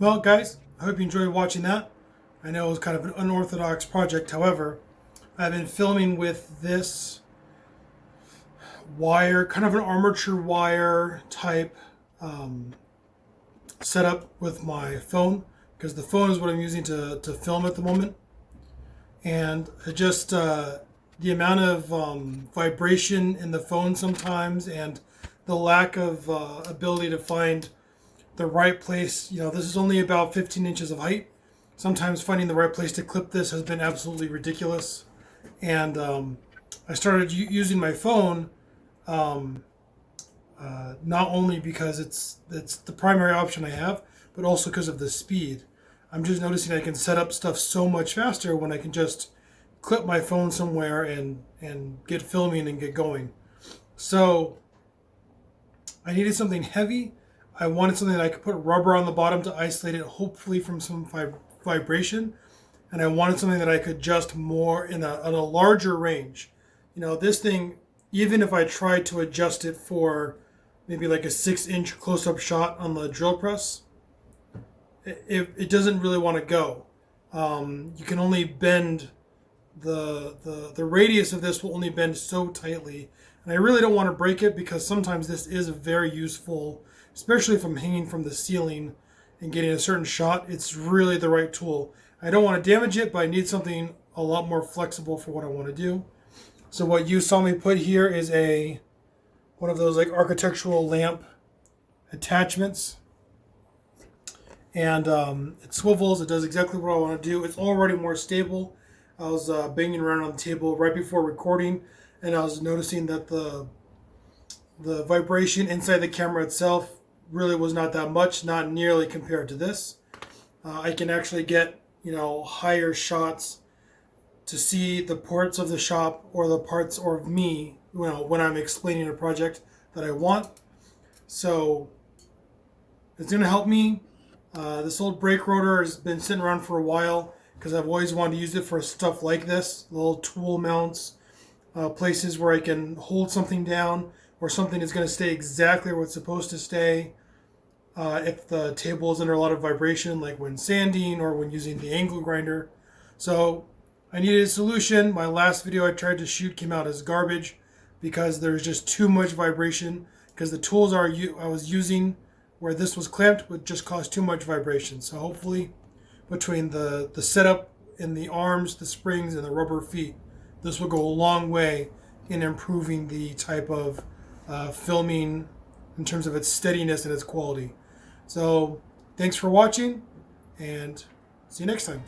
Well, guys, I hope you enjoyed watching that. I know it was kind of an unorthodox project. However, I've been filming with this wire, kind of an armature wire type setup with my phone, because the phone is what I'm using to film at the moment. And just the amount of vibration in the phone sometimes, and the lack of ability to find the right place. You know, this is only about 15 inches of height. Sometimes finding the right place to clip this has been absolutely ridiculous. And I started using my phone not only because it's the primary option I have, but also because of the speed. I'm just noticing I can set up stuff so much faster when I can just clip my phone somewhere and get filming and get going. So I needed something heavy. I wanted something that I could put rubber on the bottom to isolate it, hopefully from some vibration. And I wanted something that I could adjust more in a larger range. You know, this thing, even if I tried to adjust it for maybe like a 6-inch close-up shot on the drill press, it doesn't really want to go. You can only bend the radius of this will only bend so tightly, and I really don't want to break it, because sometimes this is very useful, especially if I'm hanging from the ceiling and getting a certain shot. It's really the right tool. I don't want to damage it, but I need something a lot more flexible for what I want to do. So what you saw me put here is one of those like architectural lamp attachments, and it swivels. It does exactly what I want to do. It's already more stable. I was banging around on the table right before recording, and I was noticing that the vibration inside the camera itself really was not that much, not nearly compared to this. I can actually get, you know, higher shots to see the parts of the shop or the parts of me, you know, when I'm explaining a project that I want. So it's going to help me. This old brake rotor has been sitting around for a while, because I've always wanted to use it for stuff like this, little tool mounts, places where I can hold something down, or something is going to stay exactly where it's supposed to stay. If the table is under a lot of vibration, like when sanding or when using the angle grinder. So I needed a solution. My last video I tried to shoot came out as garbage, because there's just too much vibration, because the tools I was using where this was clamped would just cause too much vibration. So hopefully, between the setup in the arms, the springs, and the rubber feet, this will go a long way in improving the type of filming in terms of its steadiness and its quality. So thanks for watching, and see you next time.